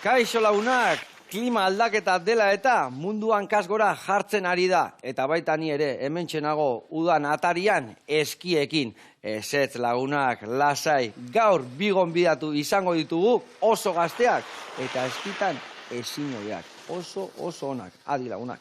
Kaixo lagunak, klima aldaketa dela eta munduan kasgora jartzen ari da. Eta baita ni ere, hementxenago udan atarian eskiekin. Ezetz lagunak, lasai, gaur bigonbidatu izango ditugu oso gazteak. Eta eskitan ezin hobeak, oso onak. Adi lagunak.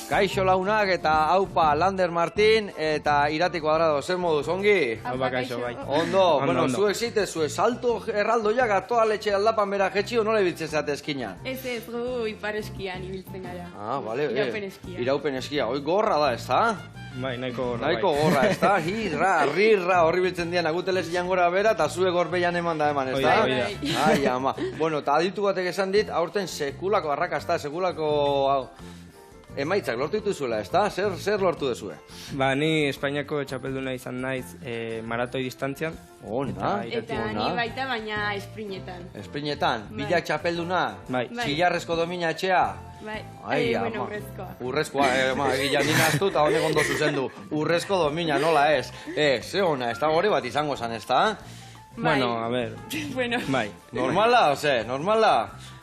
Kaixo launak eta haupa Lander Martin eta Irati Kuadrado, zer moduz, ongi? Haupa, kaixo, bai. Ondo, bueno, zuek zitezue, salto erraldoiak atoa letxe aldapan bera jetxio, nola ibiltzen zate eskinan? Ez, gu ipar eskian ibiltzen gara. Ah, bale, Iraupen eskia. Iraupen eskia, hoi gorra da, ez da? Bai, nahiko gorra, Nahiko gorra, ez da? Rirra, horri biltzen dian, aguteles ian gora bera, eta zuek gorbeian eman da eman, ez da? Ai, ama. Bueno, eta aditu batek esan dit, aurten sekulako arrakasta, sekulako emaitzak lortu dituzuela, ez da? Zer lortu duzue? Ba, ni Espainiako txapelduna izan naiz maratoi distantzian. Ona. Eta ni baita, baina esprinetan. Esprinetan, bilak txapelduna, txillarrezko domina etxea. Bai, bueno, urrezkoa. Urrezkoa, gila nina aztu eta honek ondo zuzendu. Urrezko domina, nola ez? Ze ona, ez da gore bat izango zan, ez da? Bueno, a ver. Bueno. Bai. Normala, ose, normala?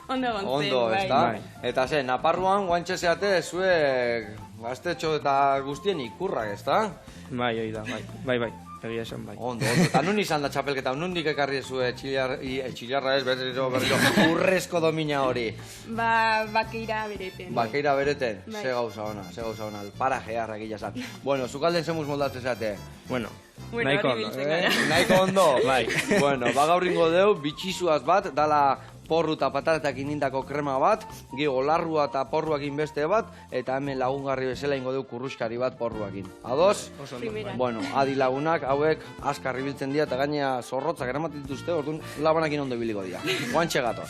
Ondo, ez da? Eta ze, Naparruan guantxe zeate zuek gaztetxo eta guztien ikurrak, ez da? Bai, oi da, bai, egia esan bai. Ondo, eta nun izan da txapelketa, nundik ekarri zue txilarra ez, berriro, urrezko domina hori? Ba, bakeira bereten. Bakeira bereten? Ze gauza ona, paraje harrak zan. Bueno, zukalden zemuz moldatzen zeate? Bueno, nahiko ondo. Nahiko ondo? Bai. Bueno, bagaurringo deu, bitxizuaz bat, dala porru eta patatak indako krema bat, gego larrua eta porruakin beste bat, eta hemen lagungarri bezala ingo deu kurruskari bat porruakin. Ados? Bueno, adi lagunak, hauek askarri biltzen dira, eta gainea zorrotzak eramaten dituzte, orduan labanakin ondo biliko dira. Guantxe gatoz.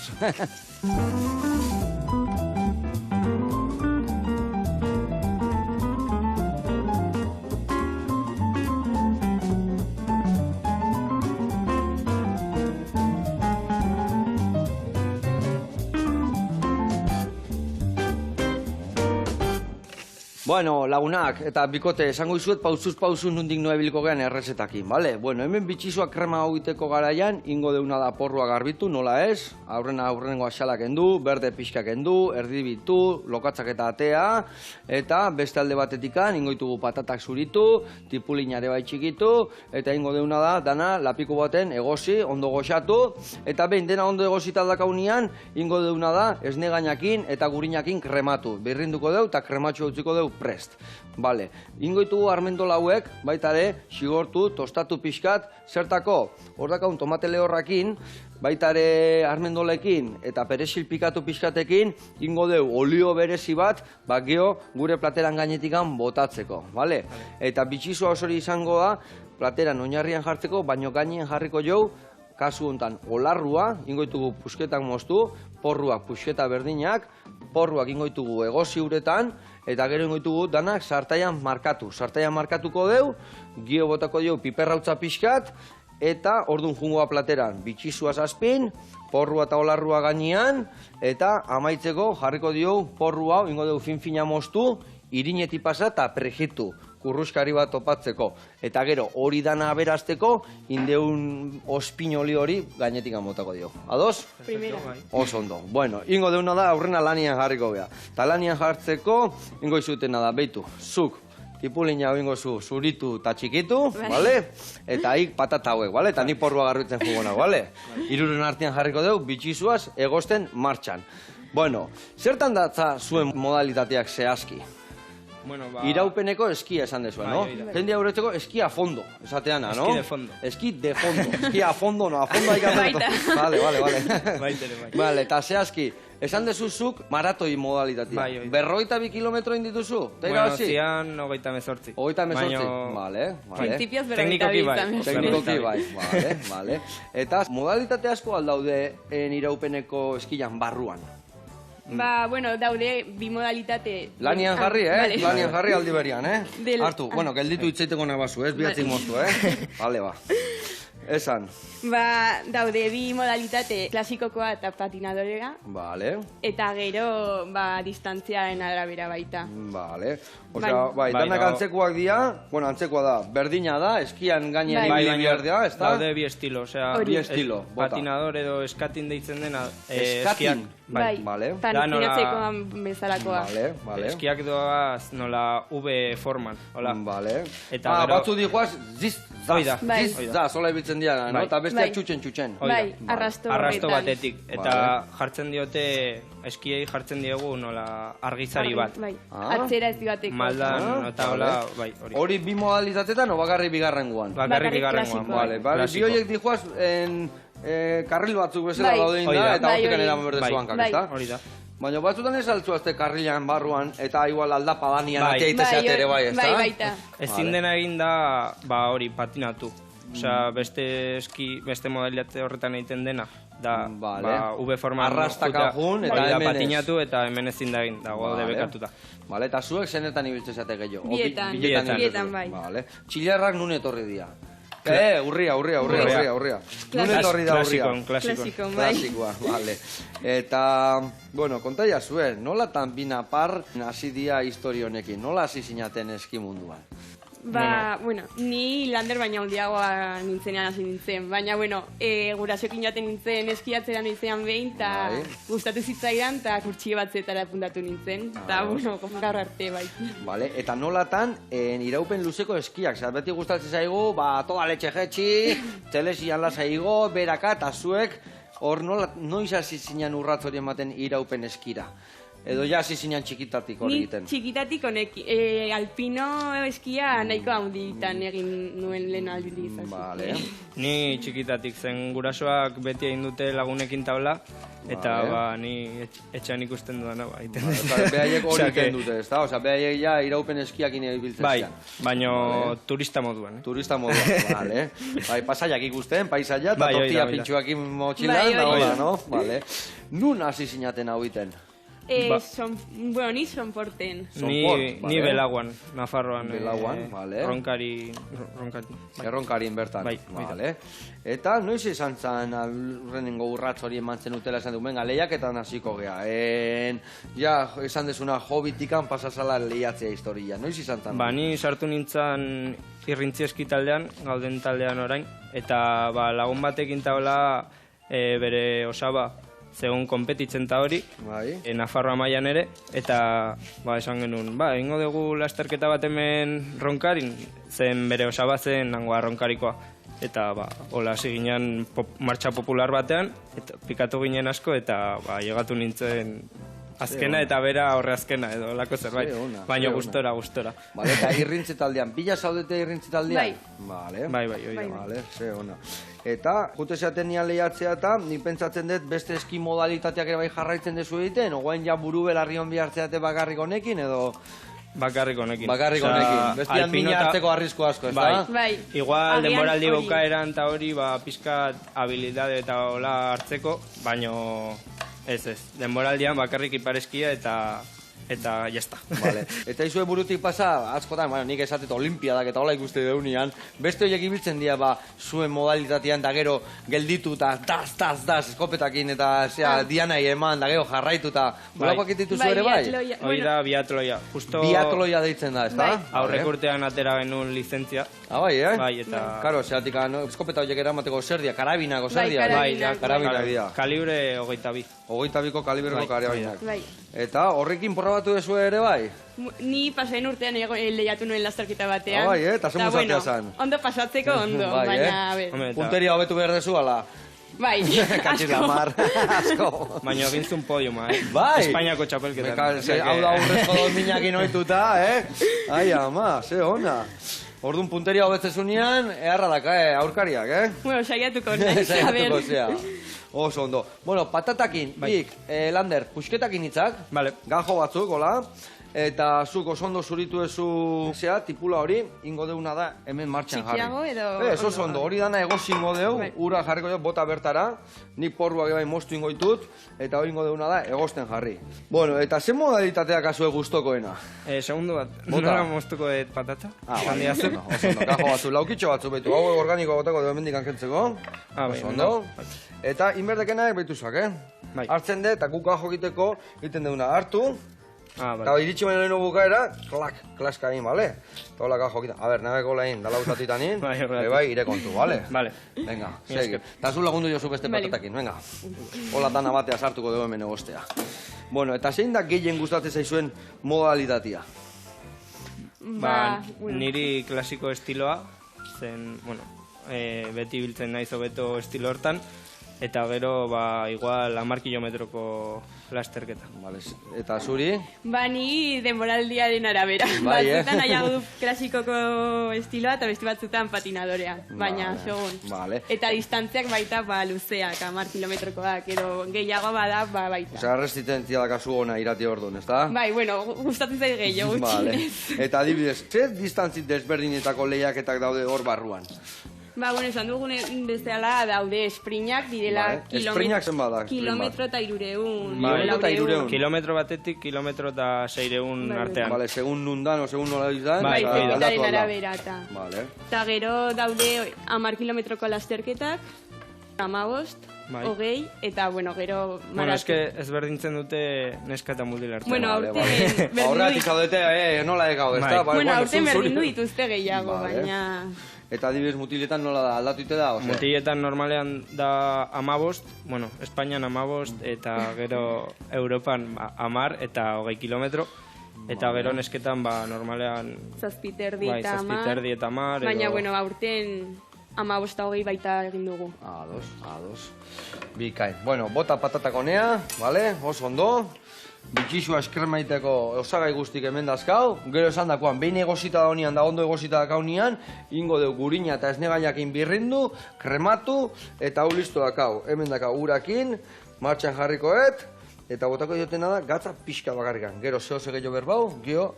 Bueno, lagunak, eta bikote, esango izuet pausuz nundik noa biliko gehan errezetakin, bale? Bueno, hemen bitxizuak krema hau iteko garaian, ingo deuna da porrua garbitu, nola ez? Aurrenengo axalak endu, berde pixkak endu, erdibitu, lokatzak eta atea, eta beste alde batetikan, ingo ditugu patatak zuritu, tipulinare bai txikitu, eta ingo deuna da, dana, lapiko baten egosi, ondo goxatu, eta behin dena ondo egosita aldakaunian, ingo deuna da, esne gainakin eta gurinakin krematu. Berrinduko deu, eta krematxo utziko deu prest. Bale, ingoitugu armendola hauek, baita ere, xigortu, tostatu pixkat, zertako, hor dakaun tomate lehorrakin, baita ere armendolekin eta perexil pikatu pixkatekin, ingo deu olio berezi bat, geho gure plateran gainetikan botatzeko, bale? Eta bitxizua osori izango da, plateran oinarrian jartzeko, baino gainen jarriko jau, kasu hontan olarrua, ingoitugu pusketak moztu, porruak pusketa berdinak, porruak ingoitugu egosi uretan, eta gero ingoitugu danak sartaian markatu. Sartaian markatuko deu, gio botako deu piperrautza pixkat, eta orduan jungoa plateran bitxizua zazpin, porrua eta olarrua gainean, eta amaitzeko jarriko dio porru hau, ingo deu fin-fina moztu, irineti pasa eta prejitu. Kurruskari bat topatzeko. Eta gero, hori dana aberazteko, indeun ospinoli hori gainetik amotako dio. Ados? Primera. Oso ondo. Bueno, ingo deuna da, aurrena lanian jarriko beha. Ta lanian jartzeko, ingo izutena da, beitu, zuk, tipulina hau ingo zuritu eta txikitu, bale? Eta hik patata hauek, bale? Eta ni porrua garbitzen jugona, bale? Hiruren artean jarriko deu, bitxizuaz, egosten martxan. Bueno, zertan datza zuen modalitateak zehazki? Iraupeneko eskia esan dezuen, no? Jende hauretzeko eskia a fondo, esateana, no? Eski de fondo. Eski de fondo. Eskia a fondo, no, a fondo hay que hacer. Vale. Baitere, bai. Vale, eta zehazki, esan dezuzuk maratoi modalitatea. 42 kilometro indituzu? Bueno, zian 38. 38, vale. Principios Teknikoki bai. Teknikoki bai, vale. Eta modalitate asko aldaude iraupeneko eskian barruan. Ba, bueno, daude bi modalitate. Lanian jarri, Vale. Lanian jarri aldi berian, Del- Hartu, bueno, gelditu itzaiteko nabazu, biatzik moztu, Vale, ba. Esan. Ba, daude bi modalitate klasikokoa eta patinadorea. Vale. Eta gero, ba, distantziaren arabera baita. Vale. Osea, bai, Bai, danak dago. antzekoak dira, bueno, antzekoa da, berdina da, eskian gainean Bai. ibili behar dira, ezta? daude bi estilo, osea, Hori. Bi estilo, bota. patinador edo eskatin deitzen dena, Eskatin? eskiak, Bai, Vale. patinatzekoan bezalakoa. Vale. Eskiak doaz nola V forman, hola. Vale. Eta gero- batzu dijoaz, ziz, Hoi da. Bai. ziz, da, sola ibiltzen dira, no? Bai. Eta besteak Bai. txutxen. Hoi da. Bai, arrasto Arrasto horretan. batetik. Eta Vale. jartzen diote, eskiei jartzen diegu nola argizari bat. Bai, Ah. atzera ez bateko. Maldan, eta vale. hola, bai, hori. Hori bi modalitatetan o bakarri bigarrengoan? Bakarrik Bakarrik bigarrengoan. klasikoa. Vale, bi Klasiko. horiek dijoaz, karril batzuk bezala Bai. daude Hori da, da. eta Bai, hortik hori. eraman berde Bai. zuankak, Bai. ezta? Hori da. Baina batzutan ez altzuazte karrilan barruan, eta igual aldapa danian Bai. atea itezeat ere bai, ezta? Bai, baita. Ezin dena egin da, ba hori, patinatu. Osea, beste modalitate horretan egiten dena, da, Vale. ba, V forman Arrastaka jun, eta hori da, hemen ez. patinatu, eta hemen ezin da egin, dago Vale. debekatuta. Vale, eta zuek zenetan ibiltzen zate gehiago? O, Bietan. Bietan. Bietan, bai. Vale. Txilarrak nun etorri dira? Urria. Nun etorri da urria? Klasikon. Bai. Klasikoa, vale. Eta, bueno, kontaia zuen, nolatan bina par hasi dia historia honekin? Nola hasi zinaten eski munduan? Ba, bueno, ni lander baina handiagoa nintzenean hasi nintzen. Baina, bueno, gurasoekin jaten nintzen eskiatzera nintzen behin, eta Bai. gustatu zitzaidan, eta kurtxie batzetara apuntatu nintzen. Eta, bueno, gaur arte, bai. Vale, eta nolatan iraupen luzeko eskiak, zer beti gustatzen zaigu, ba, toda letxe jetxi, telesian lasaigo, beraka, eta zuek, hor noiz hasi zinen urratz hori ematen iraupen eskira? Edo ja hasi zinen txikitatik hori Ni egiten? txikitatik honek, alpino eskia nahiko handitan egin nuen lehen aldiz. así Vale. que- Ni txikitatik zen gurasoak beti egin dute lagunekin taula, eta Vale. ba, ni etxean ikusten dudana, ba, egiten dut. Eta behaiek hori Osea, que- egiten dute, ezta? Osea, behaiek ja iraupen eskiakin ibiltzen Bai, zian. baino turista moduan. Turista moduan, vale. Bai, pasaiak ikusten, paisaia, eta Bai, hori da, tortilla hori da. pintxuakin motxilan, Bai, da hori hola, da. no? Vale. Nun hasi zinaten hau iten? Ba- Bueno, ni sonporten. Sonport, Ni vale. Belaguan, Nafarroan. Belaguan, vale. Ronkari. Bai. Erronkarin bertan, Bai, vale. Eta noiz izan zen aurrenengo urratz hori eman zen utela esan duen, venga, lehiaketan hasiko gea. Ja, esan dezuna hobitikan pasazala lehiatzea historia. Noiz izan zen? Ba, ni sartu nintzen irrintzieski taldean, gauden taldean orain, eta ba, lagun batekin taula bere osaba zegoen konpetitzen ta hori, Bai. Nafarroa mailan ere, eta ba, esan genuen, ba, egingo dugu lasterketa bat hemen Ronkarin, zen bere osaba zen nangoa Ronkarikoa. Eta ba, hola hasi ginen martxa popular batean, eta pikatu ginen asko, eta ba, llegatu nintzen azkena eta bera horre azkena edo lako zerbait. Ze ona, Baina ze ona. gustora. Vale, eta irrintze taldean, bila zaudete irrintze taldean? Bai. Vale. Bai, hori da. Vale, ze ona. Eta, jute zeaten nian lehiatzea eta, nik pentsatzen dut beste eski modalitateak ere bai jarraitzen dezu egiten, ogoen ja buru belarri hon bihartzeate bakarrik honekin, edo Bakarrik honekin. bakarrik Osea, honekin. Bestian alpino mina eta- hartzeko arrisko asko, ez Bai. da? Bai. Igual Agian denboraldi hori. bukaeran eta hori, ba, pizkat habilidade eta hola hartzeko, baino ez. Denboraldian bakarrik ipareskia eta jazta. Vale. Eta izue burutik pasa, askotan, bueno, nik esatet olimpiadak eta hola ikuste deunian, beste horiek ibiltzen dira, ba, zuen modalitatean, da gero gelditu eta daz, eskopetakin eta, dianai eman, da gero jarraitu eta, holakoak dituzu ere bai? biatloia- Hori da biatloia. Justo Biatloia deitzen da, ez da? Bai. aurrek urtean atera genuen lizentzia. Ah, bai, Bai, eta... Karo, zeatik, eskopeta horiek eramateko zer dira, karabinako zer Bai, dira? karabinak, Karabinak dira. Kalibre 22. 22ko kaliberko Bai, karabinak. Bai. Eta horrekin probatu dezu ere bai? Ni pasaren urtean lehiatu nuen lasterketa batean. Ah, bai, eta zer musatzea zan? Ondo pasatzeko ondo, Bai, baina, a ber. Hombre, eta- Punteria hobetu behar dezu, ala? Bai, Katxiz la mar, asko. Baina egin zuen podiuma, Bai! Espainiako txapelketan. Hau da urrezko dominakin ohituta, Ai, ama, ze ona. Orduan punteria hobetzezunean, eharralak, aurkariak, bueno, saiatuko naiz, a ber. Saiatuko zea. Oso ondo. Bueno, patatakin, Bai. Lander, pusketakin hitzak, Vale. gajo batzuk, hola. eta zuk oso ondo zuritu ezu zea, tipula hori, ingo deuna da hemen martxan jarri. Txikiago edo... Ez, oso ondo, hori dana egozi ingo deu, ura jarriko deu, bota bertara, nik porruak ebai moztu ingo ditut, eta hori ingo deuna da egosten jarri. Bueno, eta zen modalitateak azue gustokoena? Segundu bat, Bota. nola moztuko dut patata? Bai, oso ondo, kajo batzu, laukitxo batzu betu, hau organiko botako dugu hemendik ankentzeko. Bai, Oso ondo. Eta inberdekenak behituzak, Bai. Hartzen dut, eta guk kajo egiteko, egiten duguna hartu, Bai. eta iritsi baino lehenu bukaera, klaska egin, bale? Eta hola kajo egiten, a ber, nabeko lehin, dala usatitan egin, Bai, horregatik. bai, ire kontu, bale? Vale. Venga, Mila segi. esker. Eta zu lagundu jozu beste Bale. patatakin, venga. Hola dana batea sartuko dugu hemen egostea. Bueno, eta zein da gehien gustatzen zaizuen modalitatea? bueno. Niri klasiko estiloa, zen, bueno, beti biltzen naiz hobeto estilo hortan, eta gero, igual 10 kilometroko lasterketa. Vale, eta zuri? Ni denboraldiaren arabera. Bai, Batzutan nahiago du klasikoko estiloa eta beste batzutan patinadorea. Baina, Vale, segun. vale. Eta distantziak baita luzeak, 10 kilometrokoak, edo gehiago bada, baita. Osea, resistentzia dakazu ona irati orduan, ezta? Bai, bueno, gustatzen zait gehiago Vale. gutxinez. Eta adibidez, zer distantzi desberdinetako lehiaketak daude hor barruan? Esan dugun bezala daude esprinak, direla Vale. Esprinak zenbat da, sprint kilometro eta 300. Kilometro eta 300. Kilometro batetik, kilometro eta 600 Bai, artean. Vale, segun nundan o segun nola izan, Bai, eta hori da. aldatu alda. arabera eta. Vale. Eta gero daude 10 kilometroko lasterketak, 15, Bai. 20, eta, gero Bueno, eske ezberdintzen dute neska eta mutil artean. Bueno, Vale, aurten vale. Aurretik zaudete, nola egau, ezta? Bai. aurten zuri- berdindu dituzte gehiago, Vale. baina... Eta adibidez mutiletan nola da, aldatu ite da, ose? Mutiletan normalean da 15, bueno, Espainian 15, eta gero Europan 10 eta 20 kilometro. Eta gero nesketan, normalean... Zazpiterdi Bai, eta 10. zazpiterdi eta 10. Baina, aurten 15 eta 20 baita egin dugu. Ados. Bikain. Bueno, bota patatak honea, vale? Oso ondo. Bitxisua eskremaiteko osagai guztik hemen dazkau. Gero esan dakoan, behin egosita da honian da ondo egosita da kaunian, ingo deu gurina eta esnegaiakin birrindu, krematu, eta hau listo dakau. Hemen dakau urakin, martxan jarrikoet, eta botako diotena da, gatza pixka bakarrikan. Gero zeo gehiago berbau, gero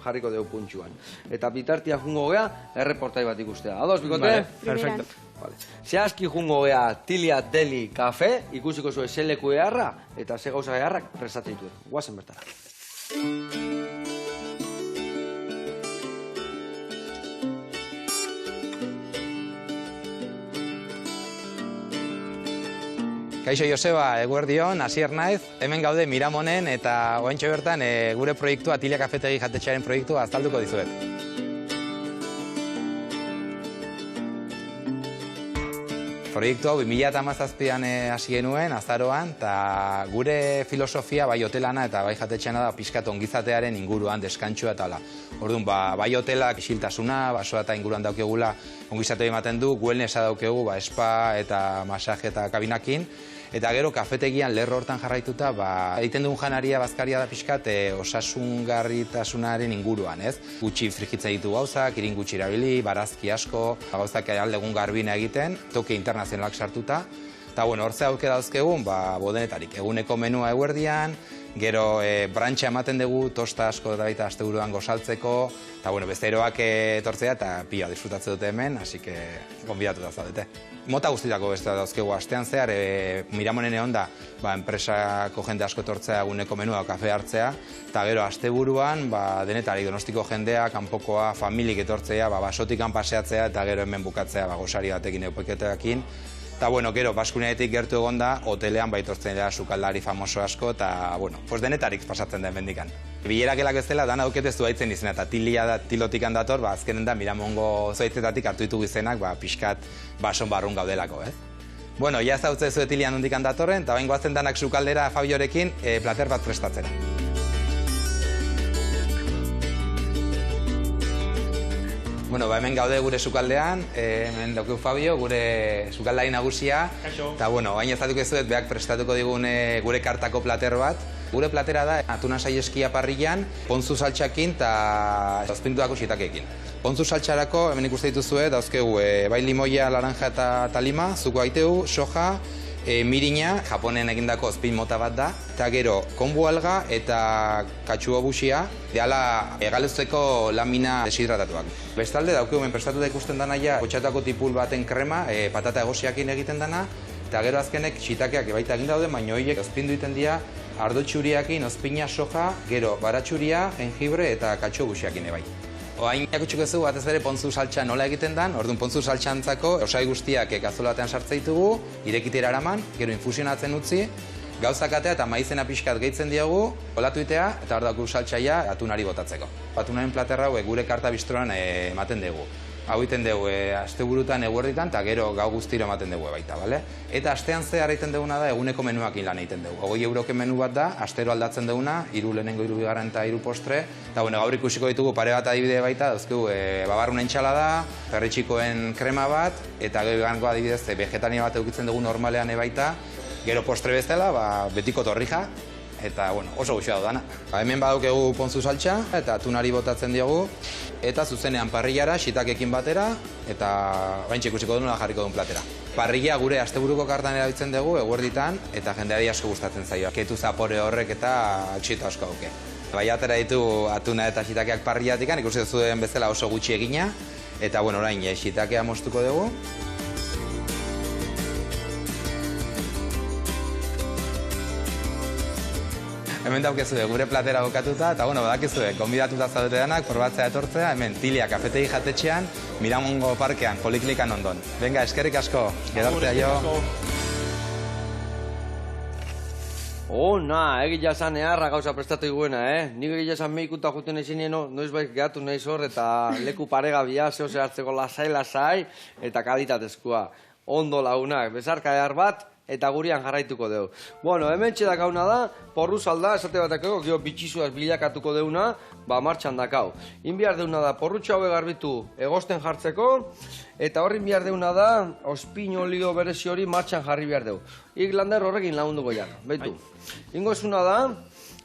jarriko deu puntxuan. Eta bitartia jungo gea, erreportai bat ikustea. Ados, bikote? Vale, perfecto. Vale. Zehazki jungo gea Tilia Deli Kafe, ikusiko zuen ze leku eharra, eta ze gauza eharrak prestatzen dituen. Guazen bertara. Kaixo Joseba, eguerdion, Asier naiz, hemen gaude Miramonen eta oraintxe bertan gure proiektua, Tilia Kafetegi jatetxearen proiektua azalduko dizuet. Proiektu hau 2017an hasi genuen, azaroan, eta gure filosofia bai hotelana eta bai jatetxeana da pixkat ongizatearen inguruan, deskantxua eta hala. Orduan, bai hotelak isiltasuna, basoa eta inguruan daukegula ongizatea ematen du, wellnessa daukegu, spa eta masaje eta kabinakin, eta gero kafetegian lerro hortan jarraituta, egiten dugun janaria bazkaria da pixkat osasungarritasunaren inguruan, ez? Gutxi frigitza ditu gauzak, irin gutxi erabili, barazki asko, gauzak aldegun garbina egiten, toke internazionalak sartuta. Eta, hortze hauke dauzkegun, bodenetarik, eguneko menua eguerdian, gero brantxa ematen dugu, tosta asko eta baita asteburuan gozaltzeko, eta, besteroak etortzea eta pila disfrutatzen dute hemen, hasi que gonbidatu da zaudete. Mota guztietako beste dauzkegu astean zehar, Miramonen egon da, enpresako jende asko etortzea eguneko menua kafe hartzea, eta gero asteburuan, denetarik donostiko jendea, kanpokoa, familik etortzea, basotikan paseatzea, eta gero hemen bukatzea, gozari batekin eupeketeakin. Eta, gero, Baskuneetik gertu egon da, hotelean baitortzen dira sukaldari famoso asko, eta, denetarik pasatzen da hemendikan. Bilerak elak ez dela, dana aukete zuaitzen izena, eta Tilia da tilotikan dator, azkenen da Miramongo zuaitzetatik hartu ditugu izenak, pixkat bason barrun gaudelako, ez? Ja zautze zu Tilia nondikan datorren, eta bain goazen danak sukaldera Fabiorekin plater bat prestatzera. Hemen gaude gure sukaldean, hemen daukeu Fabio, gure sukaldari nagusia. Eta, bain ezatuko ezuet, beak prestatuko digun gure kartako plater bat. Gure platera da, atuna saieskia parrillan, pontzu saltxakin eta azpintuako xitakekin. Pontzu saltxarako, hemen ikuste dituzue, dauzkegu, bai limoia, laranja eta lima, zuko aiteu, soja, Mirina, Japonen egindako spin mota bat da, eta gero konbu alga eta katsuo busia, deala egaluzeko lamina deshidratatuak. Bestalde, daukegumen prestatuta ikusten dana ja, kotxatako tipul baten krema, patata egosiakin egiten dana, eta gero azkenek shitakeak baita egin daude, baina horiek ozpindu egiten dira ardo txuriakin, ozpina soja, gero baratxuria, jengibre eta katsuo busiakin bai. Oain jakutsiko zu batez ere pontzu saltsa nola egiten dan, orduan pontzu saltsantzako osai guztiak kazuela batean sartzen ditugu, irekitera eraman, gero infusionatzen utzi, gauzakatea eta maizena pixkat gehitzen diogu, olatuitea eta hor daku saltsaia atunari botatzeko. Atunaren platerra gure karta bistroan ematen dugu. Hau egiten dugu asteburutan eguerditan eta gero gau guztiro ematen dugu baita, bale? Eta astean zehar egiten duguna da eguneko menuakin lan egiten dugu. 20 euroken menu bat da, astero aldatzen duguna, 3 lehenengo, 3 bigarren eta 3 postre. Eta gaur ikusiko ditugu pare bat adibide baita, dauzkigu babarrun entxalada, perritxikoen krema bat, eta gero bigarrenko adibidez vegetania bat edukitzen dugu normalean baita. Gero postre bezala, betiko torrija, eta oso gutxi dana. Hemen badukegu pontzu saltsa eta atunari botatzen diogu, eta zuzenean parrillara, shitakekin batera, eta oraintxe ikusiko du nola jarriko duen platera. Parrilla gure asteburuko kartan erabiltzen dugu eguerditan, eta jendeari asko gustatzen zaio. Ketu zapore horrek eta txito asko duke. Bai atera ditu atuna eta shitakeak parrillatik, ikusi zuen bezala oso gutxi egina, eta orain shitakea moztuko dugu. Hemen daukezue gure platera bukatuta, eta badakizue, konbidatuta zaudete danak, probatzea etortzea, hemen Tilia kafetegi jatetxean, Miramongo parkean, poliklikan ondon. Venga, eskerrik asko, gerartzea jo. Ona, egia zan eharra gauza prestatu iguena, Nik egia zan meikuta juten ezin noiz baik gehatu nahiz hor, eta leku paregabia, zehose hartzeko lasai, eta kalitatezkoa. Ondo lagunak, bezarka ehar bat, eta gurian jarraituko dugu. Hemen txedak hauna da, porru salda, esate batakeko, gero bitxizuaz bilakatuko deuna, martxan dakau. Inbiar deuna da, porrutxo haue garbitu egosten jartzeko, eta horrin bihar deuna da, ospin olio berezi hori martxan jarri behar dugu. Ik lander horrekin lagunduko jar, behitu. Ingo esuna da,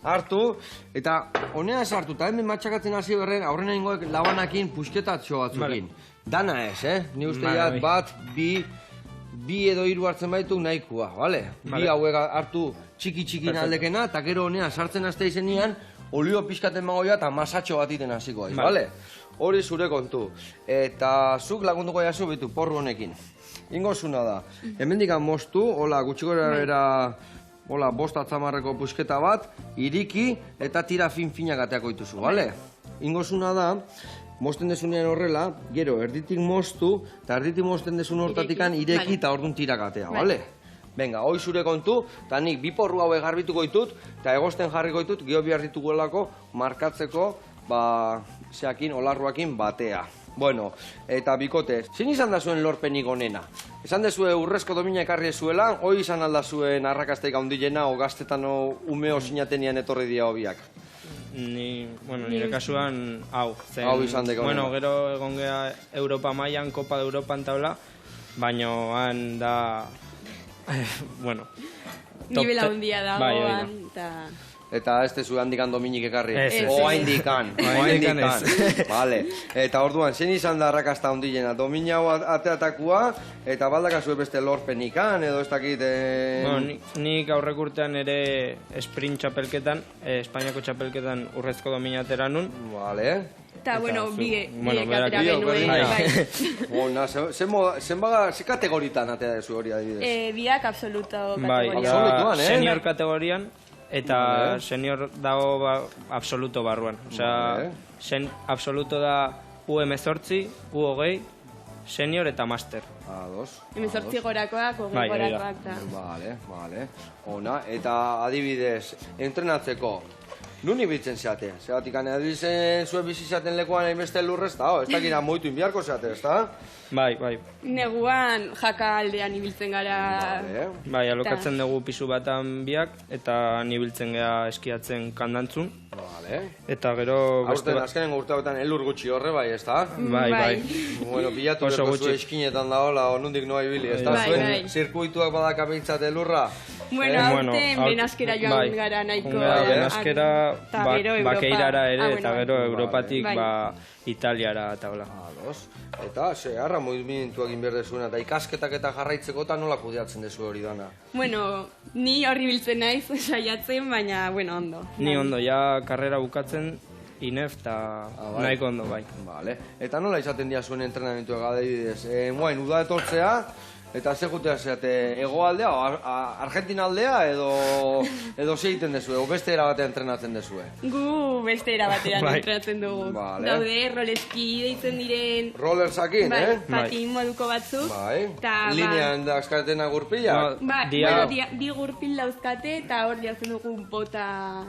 hartu, eta honea ez hartu, eta hemen matxakatzen hasi berren, aurrena ingoek labanakin pusketatxo batzukin. Dana ez, ni uste jat bat, bi edo 3 hartzen baitu nahikoa, bale? Bi hauek hartu txiki-txikin aldekena, eta gero honea sartzen azte izenian, olio pixkaten magoia eta masatxo bat iten hasiko aiz, bale? Hori zure kontu. Eta zuk lagunduko jazu bitu porru honekin. Ingo zuna da, hemendikan moztu, hola, gutxiko era, hola, 5 atzamarreko pusketa bat, iriki eta tira fin-finak ateako dituzu, bale? Ingo zuna da, mozten desunean horrela, gero erditik moztu, eta erditik mozten desun hortatikan ireki eta orduan tirakatea, bale? Venga, hoi zure kontu, eta nik bi porru hauek garbituko ditut, eta egosten jarriko ditut, gero bihar dituguelako markatzeko, zeakin, olarruakin batea. Eta bikote, zein izan da zuen lorpenik onena? Esan dezue urrezko domina ekarri zuela, hoi izan alda zuen arrakasteik handilena, o gaztetan umeo sinatenian etorri dira hobiak? Nire kasuan, hau. Hau izan deko. Gero egon geha Europa mailan, Kopa de Europan taula, baina han da, nibela hundia dagoan, eta... Eta ez tezu handikan dominik ekarri. Oaindikan. Vale. Eta orduan, zein izan da arrakasta hundilena? Domina hau ateatakua, eta baldakazue beste lorpenikan, edo ez dakit... Nik aurrek urtean ere sprint txapelketan, Espainiako txapelketan urrezko domina atera nun. Vale. Eta, biek atera genuen. Ze kategoritan atera dezu hori adibidez? Biak absoluto kategorian. Absolutuan, senior kategorian, eta senior dago absoluto barruan. Osea, absoluto da U18, U20, senior eta master. M8 gorakoak, 20 gorakoak. Vale. Ona, eta adibidez, entrenatzeko, nun ibiltzen zeate? Zeratik, adibizen zuen bizizaten lekuan hainbeste lurrez, ez dakina moitu inbiarko zeate, ez da? Bai. Neguan jaka aldean ibiltzen gara. Bai, alokatzen dugu pisu batan biak, eta nibiltzen gara eskiatzen kandantzun. Eta gero... Azkenen urte hauetan elur gutxi horre bai, ez da? Bai. Bilatu berko zu eskinetan da hola, onundik noa ibili, ez da? Zuen zirkuituak badaka bintzat elurra, Bueno, aurten benaskera joan gara nahiko. Benaskera, eta gero Europa. bakeirara ere, eta bueno, gero Europatik bai. Italiara eta hola. Ados. Eta, zeharra movimentu egin behar dezuena, eta ikasketak eta jarraitzeko eta nola kudeatzen dezu hori dana? Bueno, ni horri biltzen naiz saiatzen, baina, bueno, ondo. Ni ondo, ja karrera bukatzen, inef, eta bai. nahiko ondo, bai. Vale. Eta nola izaten dira zuen entrenamentuak adibidez? Moain, uda etortzea, eta ze jutea zeate, hegoaldea, Argentina aldea, edo ze egiten dezu, edo beste era batean entrenatzen dezue? Gu beste era batean Bai. entrenatzen dugu. Vale. Daude, roleski deitzen diren... Rollersakin, Bai, patin moduko batzuk. Bai. Ta, Linean dauzkatena gurpila? Ba, Dia- bueno, bi gurpil dauzkate eta hor jartzen dugu bota...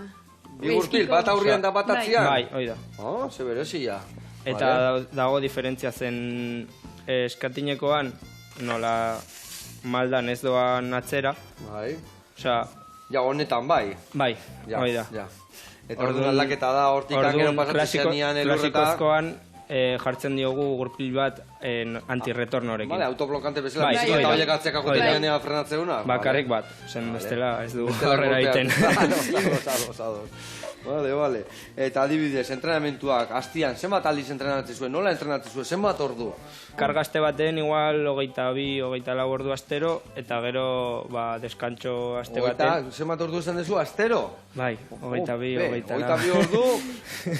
Bi gurpil, bat aurrian da bat atzian? Bai, hoi da. Oh, ze berezia. Eta dago diferentzia zen eskatinekoan, nola maldan ez doan atzera, Bai. osea, Ja, honetan bai. bai, Ja, hoi da. Ja. Eta orduan aldaketa da, hortik gero pasatzen zenean elurreta. Klasikozkoan jartzen diogu gurpil bat antirretornorekin. Vale, autoblokante bezala, Bai, bizikleta bai. horiek atzeka Bai. jotenean frenatzeuna. Bakarrik bat, zen bestela ez du Bestela horrela golpean. egiten. Ados. Vale. Eta adibidez, entrenamentuak, astian, zenbat aldiz entrenatzen zuen, nola entrenatzen zuen, zenbat ordu? Kargaste baten igual 22, 24 ordu astero, eta gero deskantxo aste baten. Zenbat ordu esan dezu, astero? Bai, 22, 24. 22 ordu,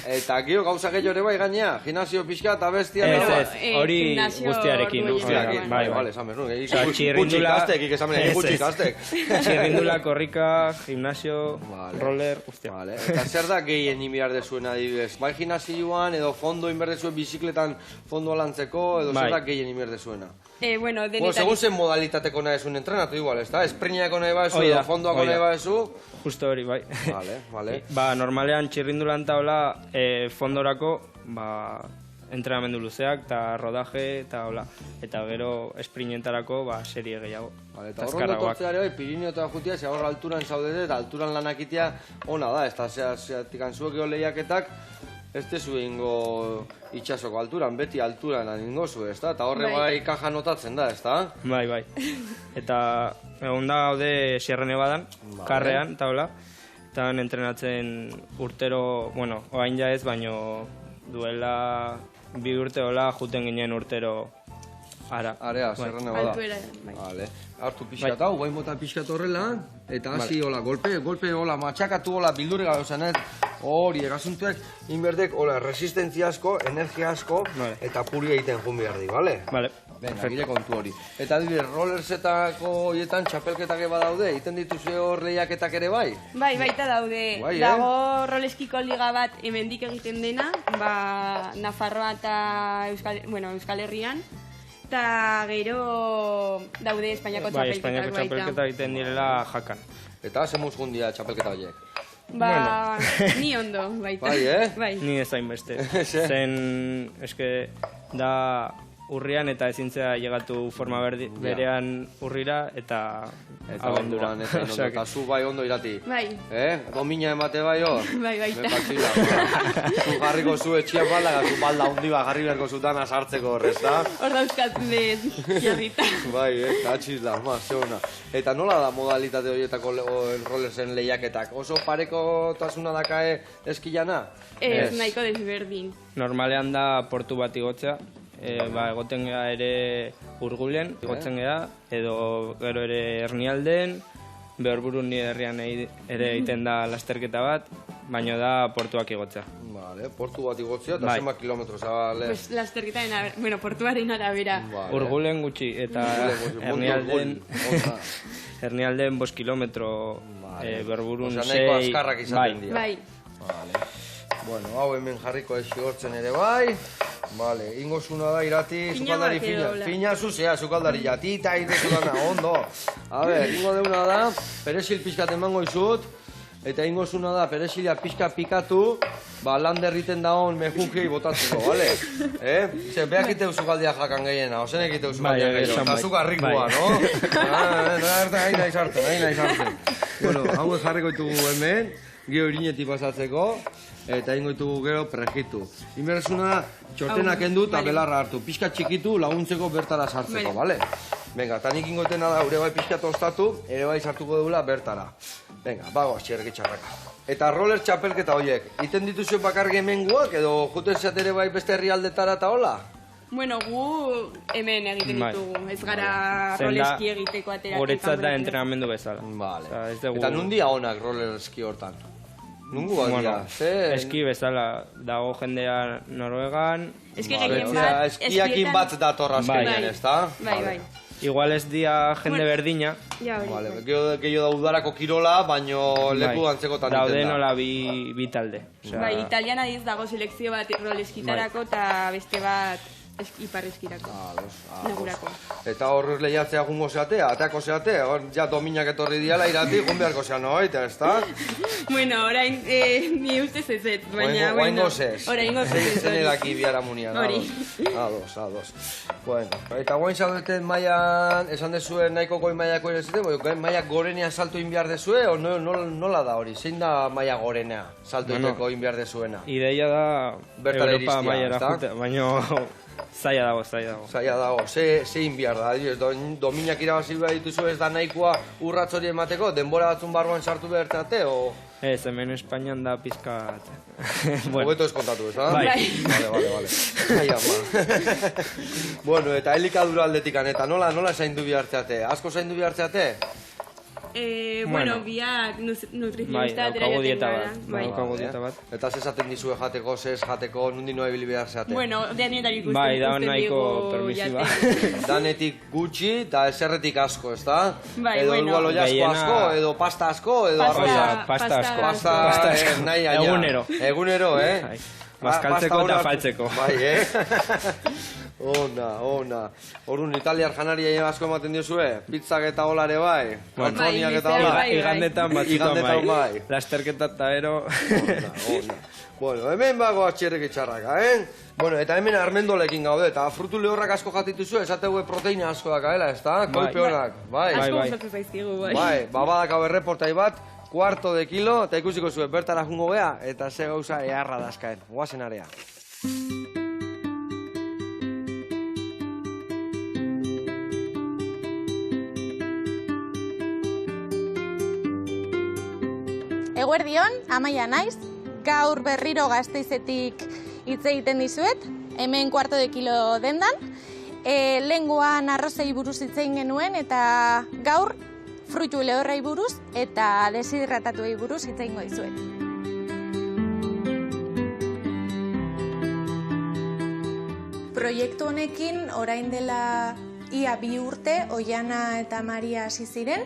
eta gero gauza gehiago ere bai gainea, gimnasio pixka eta bestia. Ez, hori gimnasio guztiarekin. ordu Guztiarekin, horiekin, bai, bai. vale, esan behar nuen. Osea, Gutxi txirrindula- ikastek, ikesamen Ez, gutxi ez. ikastek. Txirrindula, korrika, gimnasio, Vale. roller, guztia. Vale. Eta zer da gehien inbiar dezuen adibidez? Bai gimnasioan edo fondo inbiar dezuen bizikletan fondo lantzeko edo zer Bai. da gehien inbiar dezuena? Bueno, Bueno, denetan... segun zen modalitateko nahi zuen entrenatu igual, ez da? Espriñako nahi badezu Hoi da, edo fondoako hoi da. nahi badezu? Justo hori, bai. Vale. Normalean txirrindulan taula fondorako, entrenamendu luzeak, eta rodaje, eta hola. Eta gero esprinentarako, serie gehiago. Vale, eta horren Azkarragoak. dotortzea ere bai, Pirineo eta jutia, ze horra alturan zaudete, eta alturan lanakitea ona da, ez da, zeatik antzuek eo lehiaketak, ez tezu ingo itxasoko alturan, beti alturan ingo zu, ez da? Eta horre bai kaja notatzen da, ez da? Bai. Eta egon da haude Sierra Nevadan, karrean, eta hola. Eta entrenatzen urtero, bueno, oain ja ez, baino duela 2 urte hola juten ginen urtero ara. Area, zerrena bada. Altuera, bai. Vale. Hartu pixkat hau, guain bota pixkat horrela, eta hasi hola, golpe hola, matxakatu hola, bildurri gabe zanet, hori, egasuntuek, inberdek, hola, resistentzia asko, energia asko, Vale. eta puri egiten jun behar di, bale? Vale. Venga, gire kontu hori. Eta adibidez, rollersetako horietan txapelketak eba daude, egiten dituzue hor lehiaketak ere bai? Bai, baita daude. Bai, Dago roleskiko liga bat hemendik egiten dena, Nafarroa eta Euskal Herrian. Eta gero daude Espainiako Bai, txapelketak Espainiako baita. txapelketa egiten direla jakan. Eta zemuz jundia txapelketa horiek? Ni ondo, baita. Bai, Bai. Ni ez hainbeste. Zen, eske, da urrian eta ezintzea llegatu forma berean urrira eta abendura. orduan, eta Osea que- eta zu bai ondo irati. Bai. Domina emate bai hor? Bai, baita. Zu jarriko zu etxian balda, zu balda hundi bat jarri beharko zutana sartzeko horrez, da? Hor dauzkatzen jarrita. Bai, katxiz da, zeuna. Eta nola da modalitate horietako rollersen lehiaketak? Oso parekotasuna dakae eskilana? Ez, nahiko desberdin. Normalean da portu bat igotzea, egoten gea ere urgulen, igotzen gea, edo gero ere Hernialden, Behorburun nire herrian ere egiten da lasterketa bat, baino da portuak igotzea. Vale, portu bat igotzea, eta Bai. zenbat kilometro zabale? Pues lasterketaren arabera, portuaren arabera. Vale. Urgulen gutxi, eta Hernialden 5 kilometro, Behorburun 6... Osea, nahiko azkarrak izaten dira. Bai. Bueno, hau hemen jarriko esigortzen ere bai. Vale, ingo zuna da irati, Fina sukaldari bat edo, fina. hola. Fina zuzea, sukaldari jatita, irezulana, ondo. A ber, ingo deuna da, perexil pixkat emango izut, eta ingo zuna da, perexilia pixka pikatu, landerriten da hon mejunkiei botatzeko, bale? Ze, beak iteu sukaldia jakan gehiena, ozenek iteu sukaldia Bai, gehiena, esan eta bai. zukarrikoa, Bai. no? Nahi nahi sartzen. Bueno, hauek jarriko ditugu hemen, gero irinetik pasatzeko, eta ingo ditugu gero prejitu. Inbertsuna txortenak kendu eta Vale. belarra hartu, pixka txikitu laguntzeko bertara sartzeko, Vale. bale? Venga, eta nik ingotena da, ure bai pixka tostatu, ere bai sartuko dugula bertara. Venga, bagoaz, txerreki txarraka. Eta roller txapelketa horiek, iten dituzue bakarrik hemengoak, edo juten ere bai beste herrialdetara eta hola? Bueno, gu hemen egiten Bai. ditugu, ez gara Zen da, roleski egiteko ateratzen. Guretzat da entrenamendu bezala. Vale. Osea, ez dugu- Eta nundia honak roller eski hortan? Nungu bat dira? Bueno, Ze- eski bezala dago jendea Noruegan. Eski Vale, gehien osea, bat, eskiakin eskietan- bat dator azkenean, Bai. ezta? Bai, bai. Igual ez dia jende Bueno, berdina. Ja, hori. Vale, bai. gehiago da udarako kirola, baino leku bai. antzekotan Daude egiten da. nola bi talde. Osea, Bai, italian adiz dago selekzio bat roleskitarako eta beste bat ipar eskirako. Negurako. Eta hor lehiatzea jungo zeatea, ateako zeate, hor ja dominak etorri diala irati, gun beharko zean noita, ezta? Bueno, orain, ni ustez ez ez, baina, bueno. Oaingo zez. Oraingo zez. Zen edaki biara munian, Hori. ados. Bueno, eta guain zaudeten mailan, esan dezuen nahiko goi mailako ere zite, goi mailak gorenea salto inbiar dezue, o nola da hori? Zein da maila gorenea salto iteko inbiar dezuena? Ideia da Bertara Europa iristea, mailara ezta? jute, baina zaila dago. Zaila dago, zein behar da, adibidez, dominak irabazi behar dituzu ez da nahikoa urratz hori emateko, denbora batzun barruan sartu behar teate, o... Ez, hemen Espainian da pizkat... bueno, Hobeto ez kontatu, ez da? Bai. Vale. Ai, ama. Bueno, eta elikadura aldetikan, eta nola zaindu bihartzeate? Asko zaindu bihartzeate? Bueno, biak bai, nutrizionista atera daukagu jaten dieta gara. bat. Bai. Daukagu dieta bat. Eta zezaten dizue jateko, jateko, nundi noa ibili behar zeate? Bueno, denetan ikusten Bai, da ikusten nahiko digu permisiba. jaten. Danetik gutxi eta eserretik asko, ez da? Bai, edo bueno. elgualoia asko Gehiena- asko, edo pasta asko, edo Pasta- arroza. Pasta asko. Pasta asko. nahi aia. Egunero. Egunero, Bai. Bazkaltzeko Pasta eta ona- faltzeko. Bai, Ona. Orduan, italiar janaria asko ematen diozue? Pizzak eta holare bai? Antoniak eta Bai, hola? bai. Igandetan batzutan Igandetan bai. Lasterketa eta ero... Ona. Bueno, hemen bago atxerrek itxarraka, Bueno, eta hemen armendolekin gaude, eta frutu lehorrak asko jatituzu, esategu proteina asko dakaela, ez da? Koipe honak, bai. Asko bai. gustatzen zaizkigu, bai. Bai, babadakau erreportai bat, kuarto de kilo, eta ikusiko zuen bertara jungo gea, eta ze gauza eharra dazkaen, guazen area. Eguerdion, Amaia naiz, gaur berriro Gasteizetik hitz egiten dizuet, hemen kuarto de kilo dendan. Lehengoan arrozei buruz hitz egin genuen eta gaur fruitu lehorrei buruz eta deshidratatuei buruz hitz egingo dizuet. Proiektu honekin orain dela ia 2 urte Oiana eta Maria hasi ziren.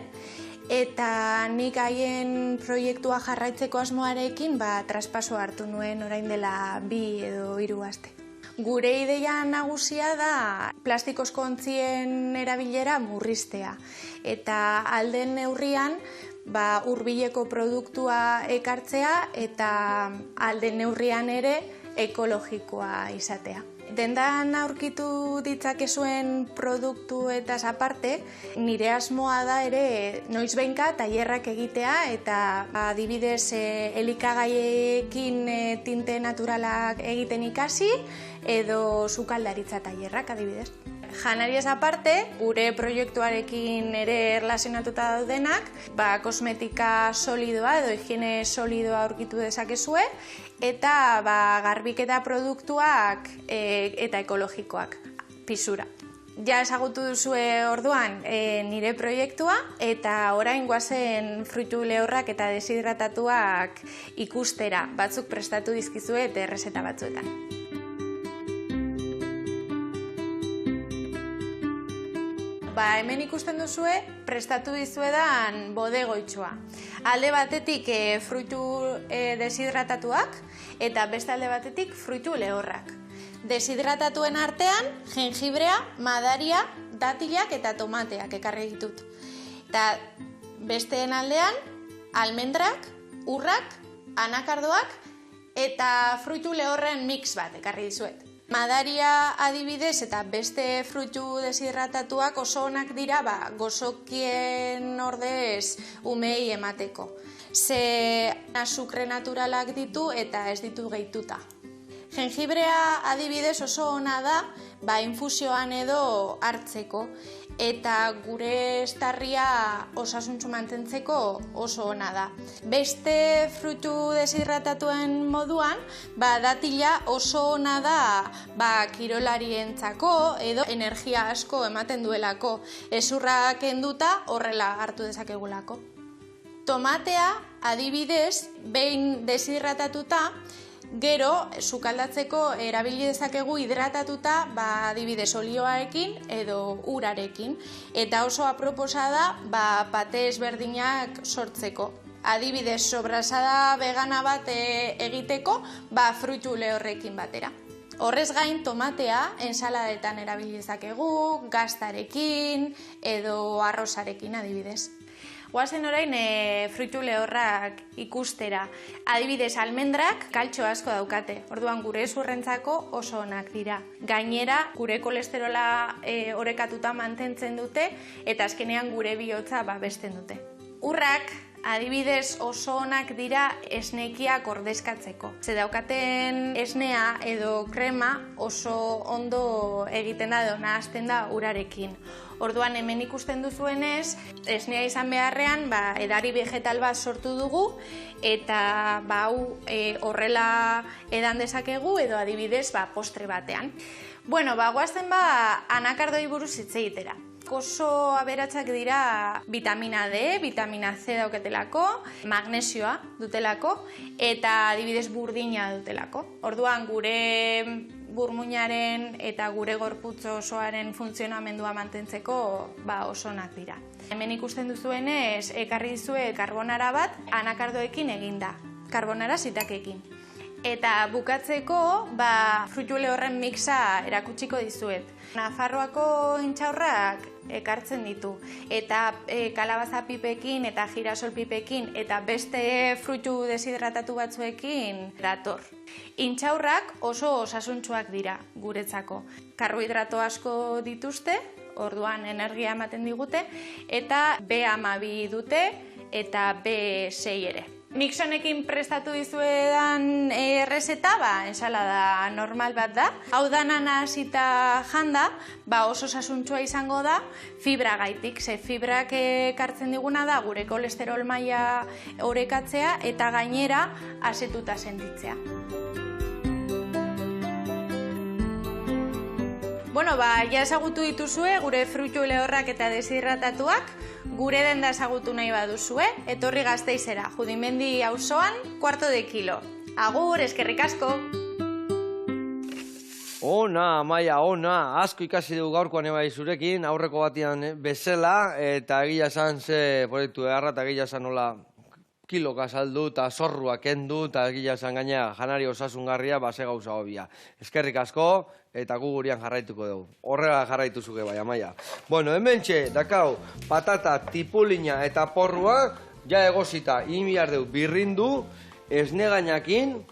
Eta nik haien proiektua jarraitzeko asmoarekin traspaso hartu nuen orain dela 2 edo 3 aste. Gure ideia nagusia da plastikozko ontzien erabilera murriztea. Eta alden neurrian hurbileko produktua ekartzea eta alden neurrian ere ekologikoa izatea. Dendan aurkitu ditzakezuen produktu eta aparte, nire asmoa da ere noizbehinka tailerrak egitea eta adibidez elikagaiekin tinte naturalak egiten ikasi edo sukaldaritza tailerrak adibidez. Janariaz aparte, gure proiektuarekin ere erlazionatuta daudenak, kosmetika solidoa edo higiene solidoa aurkitu dezakezue, eta garbiketa produktuak eta ekologikoak, pisura. Ja ezagutu duzue orduan nire proiektua, eta orain goazen fruitu lehorrak eta deshidratatuak ikustera, batzuk prestatu dizkizuet errezeta batzuetan. Hemen ikusten duzue, prestatu dizuedan bodegoitxoa. Alde batetik fruitu deshidratatuak eta beste alde batetik fruitu lehorrak. Deshidratatuen artean, jengibrea, madaria, datilak eta tomateak ekarri ditut. Eta besteen aldean, almendrak, urrak, anakardoak eta fruitu lehorren mix bat ekarri dizuet. Madaria adibidez eta beste fruitu deshidratatuak oso onak dira gozokien ordez umei emateko. Ze azukre naturalak ditu eta ez ditu gehituta. Jengibrea adibidez oso ona da, infusioan edo hartzeko, eta gure estarria osasuntsu mantentzeko oso ona da. Beste fruitu deshidratatuen moduan, datila oso ona da kirolarientzako edo energia asko ematen duelako. Hezurrak kenduta horrela hartu dezakegulako. Tomatea adibidez, behin deshidratatuta, gero, sukaldatzeko erabili dezakegu hidratatuta, adibidez, olioarekin edo urarekin. Eta oso aproposa da, pate ezberdinak sortzeko. Adibidez, sobrasada vegana bat egiteko, fruitu lehorrekin batera. Horrez gain, tomatea ensaladetan erabili dezakegu, gaztarekin edo arrozarekin adibidez. Goazen orain fruitu lehorrak ikustera. Adibidez, almendrak kaltxo asko daukate. Orduan gure hezurrentzako oso onak dira. Gainera, gure kolesterola orekatuta mantentzen dute eta azkenean gure bihotza babesten dute. Urrak adibidez oso onak dira esnekiak ordezkatzeko. Ze daukaten esnea edo krema oso ondo egiten da edo nahazten da urarekin. Orduan hemen ikusten duzuenez, esnea izan beharrean edari vegetal bat sortu dugu eta hau horrela edan dezakegu edo adibidez postre batean. Bueno, goazen anakardoi buruz hitz egitera. Oso aberatsak dira vitamina D, vitamina C dauketelako, magnesioa dutelako eta adibidez burdina dutelako. Orduan gure burmuinaren eta gure gorputz osoaren funtzionamendua mantentzeko oso onak dira. Hemen ikusten duzuenez ekarri dizue karbonara bat anakardoekin eginda, karbonara zitakekin. Eta bukatzeko, fruitu lehorren mixa erakutsiko dizuet. Nafarroako intxaurrak ekartzen ditu. Eta kalabaza pipekin eta girasol pipekin eta beste fruitu deshidratatu batzuekin dator. Intxaurrak oso osasuntsuak dira guretzako. Karbohidrato asko dituzte, orduan energia ematen digute, eta B12 dute eta B6 ere. Mixonekin prestatu dizuedan errezeta, ensalada normal bat da. Hau da nanasita janda, oso osasuntsua izango da, fibra gaitik. Ze fibrak ekartzen diguna da gure kolesterol maila orekatzea eta gainera asetuta sentitzea. Bueno, ja ezagutu dituzue gure fruitu lehorrak eta deshidratatuak, gure denda ezagutu nahi baduzue, etorri Gasteizera, Judimendi auzoan, 1/4 de kilo. Agur, eskerrik asko! Ona, Amaia, ona, asko ikasi dugu gaurkoan ebai zurekin, aurreko batian bezala, eta egia esan ze proiektu egarra, eta egia esan nola kiloka saldu eta zorrua kendu, eta egia esan gaina janari osasungarria, ze gauza hobia. Eskerrik asko, eta gu gurean jarraituko dugu. Horrela jarraitu zuke bai, Amaia. Bueno, hemen txe, dakau, patata, tipulina eta porrua, ja egozita, inbiar dugu birrindu, esne gainakin,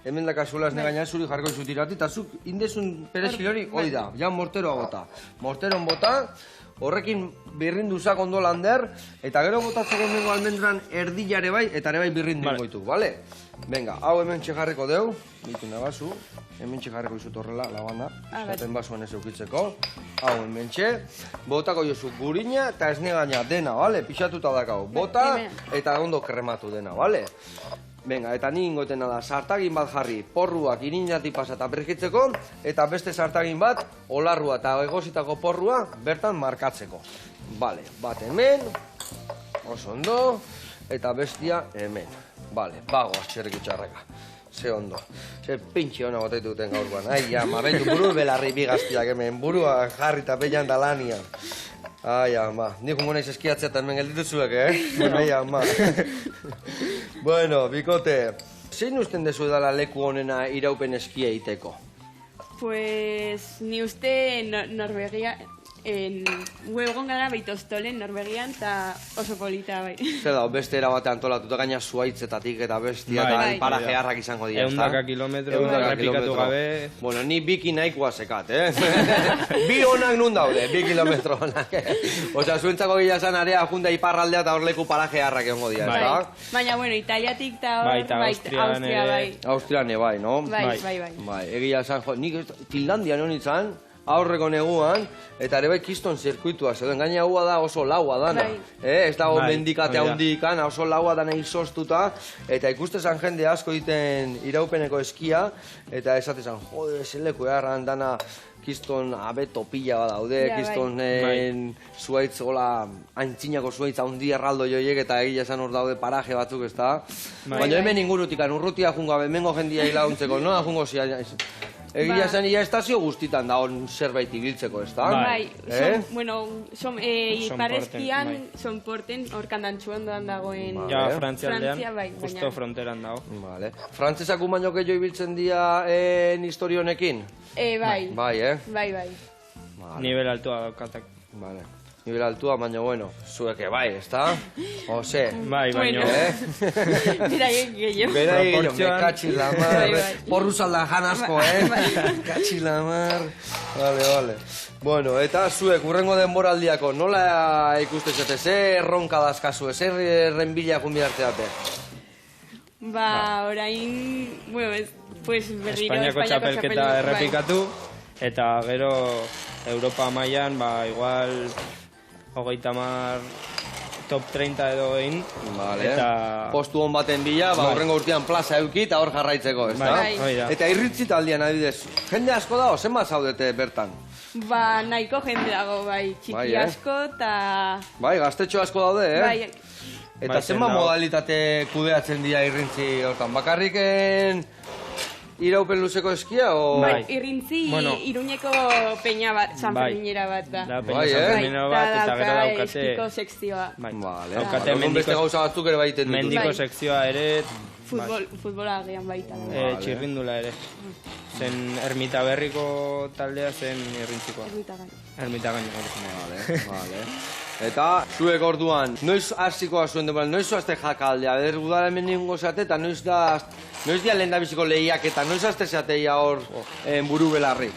hemen dakazula esne gainak zuri jarko izutirati, eta zuk indezun perexil hori, hoi da, ja morteroa bota. Morteron bota, horrekin birrindu zak ondo lander, eta gero botatzeko nengo almendran erdilare bai, eta ere bai birrindu goitu, bale? Venga, hau hemen txejarriko deu, bitu nabazu, hemen txejarriko izut horrela, labanda, zaten basuan ez eukitzeko, hau hemen txe, botako jozu gurina eta esne gaina dena, bale? Pixatuta dakau, bota eta ondo krematu dena, bale? Venga, eta ni ingotena da, sartagin bat jarri, porruak irinati pasa eta berkitzeko, eta beste sartagin bat, olarrua eta egozitako porrua bertan markatzeko. Bale, bat hemen, oso ondo, eta bestia hemen. Bale, bagoaz txerrik itxarreka. Ze ondo. Ze pintxe hona botaitu duten gaurkoan. Ai, ama, behitu buru belarri bigaztiak hemen, burua jarri eta behian da lanian. Ai, ama, nik hongo naiz eskiatzea eta hemen gelditu zuek, Ai, ama. Bueno, bikote, zein usten dezu edala leku honena iraupen eskia egiteko? Pues ni uste Norvegia egon gara Beitostolen, Norvegian, eta oso polita bai. Zer da, beste erabate antolatuta gaina zuaitzetatik eta bestia eta Bai. parajearrak izango dira, ezta? 100 kilometro, Ehundaka errepikatu kilometro. gabe. Bueno, ni biki nahikoa sekat, Bi onak nun daude, 2 kilometro onak. Osea, zuentzako gila zan area junda iparraldea eta hor leku parajearrak egongo dira, Bai. ezta? Baina, bueno, Italiatik eta Bai, hor, eta Austrian Austria, ere. bai. Austrian bai, no? Bai, Bai. bai. Bai, egia esan, nik Finlandian honitzen, aurreko neguan, eta ere bai kiston zirkuitua zeuden, gaina hua da oso laua dana. Bai. Ez dago Bai, mendikate hori da. handikan, oso laua dana izoztuta, eta ikustezan jende asko egiten iraupeneko eskia, eta esatezan, jode, zeleko eharran dana kiston abeto pila bat daude, Ja, bai. kiston zuaitz, gola, antzinako zuaitz handi erraldo joiek, eta egia esan hor daude paraje batzuk, ezta? Bai. Baina hemen ingurutikan, urrutia jungo, hemengo jendia hilaguntzeko, noa jungo zia, egia Ba. esan, ia estazio guztitan da hon zerbait ibiltzeko, ezta? Bai, Eh? Ipareskian, bai. Sonporten, hor kandantxu ondoan dagoen... Ja, Vale. Frantzia aldean, Frantzia, bai, justo baina- fronteran dago. Vale. Frantzesak baino gehiago ibiltzen dira historio honekin? Bai, Bai, bai, bai. Vale. Nivel altua daukatak. Vale. Nivel altua, baina bueno, zueke bai, ezta? Ose. Bai, baino... Bueno. Mira, gehiago. Bera egin, me Proportzioan- katxi la mar, Bai, bai. porru zalda janasko, Katxi la mar. Vale, vale. Bueno, eta zuek urrengo denboraldiako nola ikustezete, ze erronka dazkazu, zer renbila jumbiarteate? Ba, orain, bueno, pues berriro Espainiako txapelketa bai. errepikatu, eta gero Europa mailan, ba, igual, 30 top 30 edo egin, Vale. eta... Postu hon baten bila, ba, Bai. urrengo urtean plaza euki eta hor jarraitzeko, ezta? Bai. Hori da. Eta irritzit aldian adibidez, jende asko da, zenbat zaudete bertan? Ba, nahiko jende dago, bai, txiki Bai, eh? asko, eta... Bai, gaztetxo asko daude, Bai, Eta Bai, zenbat zen dago. modalitate kudeatzen dira irrintzi hortan? Bakarriken iraupen luzeko eskia, o... bai, Bai. irrintzi Bueno. Iruñeko peña bat, San Bai. Ferminera bat da. Da, Bai, peña eh? Sanfermino bat, eta gero dauka daukate... eskiko sekzioa. Bai. Vale, Daukate orduan beste mendiko, gauza batzuk ere baiten ditut. mendiko Bai. sekzioa ere, Futbola agian baita. txirrindula ere. Zen ermita berriko taldea zen irrintzikoa. Ermita gaino. Vale, vale. Eta zuek orduan, noiz hasikoa zuen denbora, noiz zoazte jakaldea, udara hemen ningo zate, eta noiz dia lehen da biziko lehiak, eta noiz azte zateia hor buru belarri.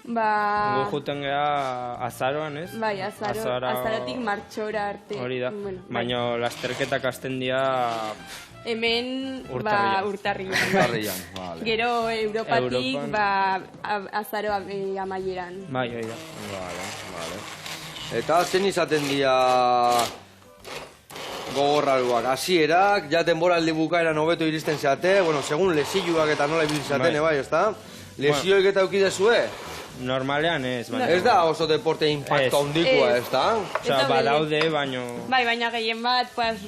Ba, Gu juten geha azaroan, ez? bai, azarotik martxora arte. Hori da, Bueno, bai. baina lasterketak hasten dira... Hemen, Urtarrilan. ba, urtarrilan. Urtarrilan, vale. Gero Europatik, Europan. ba, azaroa amaieran. Bai, hori da. Vale, vale. Eta zen izaten dira gogorraruak, hasierak, ja denboraldi bukaeran hobeto iristen zeate, bueno, segun lesioak eta nola ibiltzen zaten, Bai. bai, ezta? Lesioik eta eukidezue? Normalean ez, baina... Ez da oso deporte impacto Ez. handikoa, Ez. ezta? Osea, Ez da badaude, baino... Bai, baina gehien bat, pues,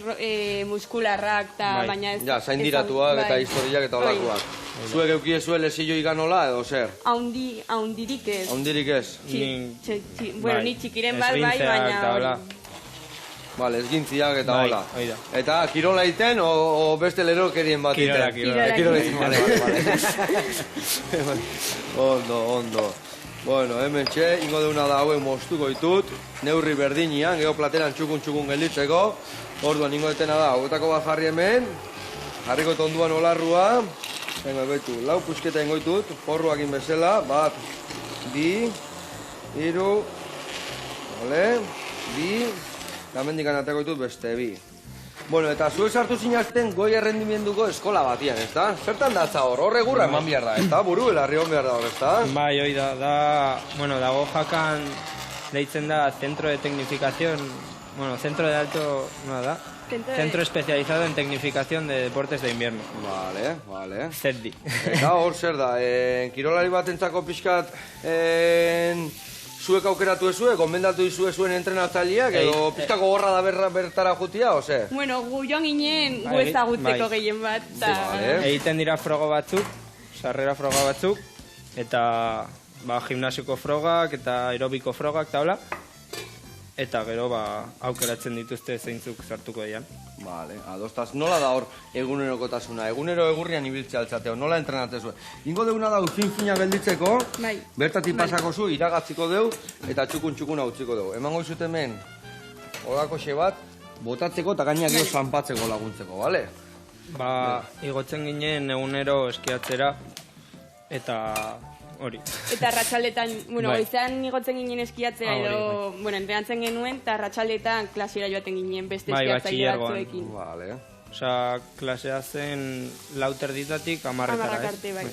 muskularrak, eta Bai. baina ez... Ja, zaindiratuak eta bai. historiak eta Hori. olakoak. Zuek eukidezue lesioik ganola edo zer? Haundirik ez. Handirik ez? Bueno, Bai. ni txikiren bat, bai, Esguintzeak baina eta hola. hori. Vale, esgintziak eta Bai, hola. hori da. Eta kirola iten o beste lerokerien bat iten? Kirola, kirola. Kirola iten, vale. Ondo, ondo. Bueno, hemen txe, ingo deuna da hauen moztuko ditut, neurri berdinian, geho plateran txukun gelditzeko. Orduan, ingo detena da, hauetako bat jarri hemen, jarriko tonduan olarrua, venga, betu, lau pusketa ingo ditut, porruakin bezala, bat, bi, hiru, vale, bi, eta mendikan atako ditut beste, bi. Bueno, eta zuek sartu zinazten goi errendimenduko eskola batian, ezta? Zertan datza hor, horre gurra eman behar da, ezta? Buru belarri hon behar da hor, ezta? Bai, hori da, bueno, dago jakan deitzen da Centro de Tecnificación, bueno, Centro de Alto, no da? Centro especializado en tecnificación de deportes de invierno. Vale, vale. CEDDI. Eta hor zer da, kirolari batentzako pixkat, zuek aukeratu ezue, gomendatu izue zuen entrenatzaileak, edo pixka gogorra da bertara jutia, ose? Bueno, gu joan ginen, gu Bai, ezagutzeko bai. gehien bat, eta... Vale. Egiten dira froga batzuk, sarrera froga batzuk, eta ba, gimnasioko frogak eta aerobiko frogak eta hola. Eta gero ba, aukeratzen dituzte zeintzuk sartuko dian. Vale, adostaz, nola da hor egunerokotasuna? Egunero egurrian ibiltzea altzateo, nola entrenatzea? Ingo deuna da fin-fina gelditzeko, Bai. bertatik pasako zu, iragatziko deu, eta txukun-txukuna utziko deu. Emango izut hemen, horako xe bat, botatzeko eta gainak gero zanpatzeko laguntzeko, bale? Ba, igotzen ginen egunero eskiatzera, eta hori. Eta arratsaletan, bueno, Bai. goizean igotzen ginen eskiatzea Ah, hori, edo, bueno, entrenatzen genuen, eta arratsaletan klasera joaten ginen beste Bai, eskiatzaile batxilergoan. batzuekin. Vale. Osea, klasea zen 4:00 amarretara, Hamarrak arte, bai.